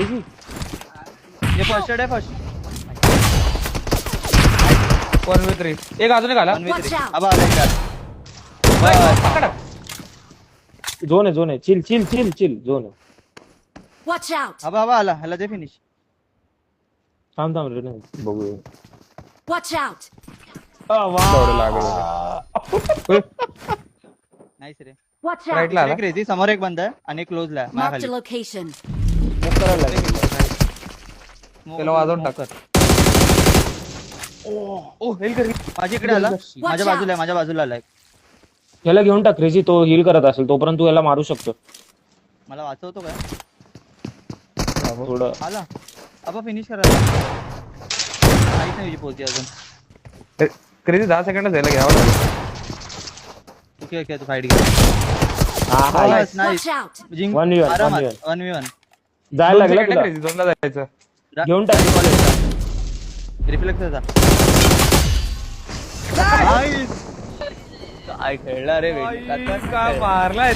Crazy ये first aid आहे first 1v3 एक अजून एक आला Watch out. अब आला एक पकडा. झोन आहे चिल झोन आहे. Watch out. अब आला ह्याला दे फिनिश थांब रे नाही बघूया. Watch out. तेवढं लागलं. नाईस रे Watch राईटला out. आला. क्रेझी समोर एक बंद आहे आणि एक क्लोजला आहे Marked a माझ्या location. Move करायला लागेल. त्याला वाजवून टाक. ओ हेल कर. माझ्या इकडे आला माझ्या बाजूला आलाय याला घेऊन टाक क्रेझी. तो हील करत असेल तोपर्यंत तू याला मारू शकतो. मला वाचवतो काय थोडं आला अब फिनिश करायला काहीच नाही तुझी पोहोचली अजून क्रेझी 10 सेकंड जायला घ्यावं लागेल. ओके तू फाईट घे नाईस Watch out. जिंक 1v1. आरामात 1v1 जायला लागला तुला क्रेझी झोनला जायचं. घेऊन टाक. रिफ्लेक्स नाईस काय खेळला रे मारलाय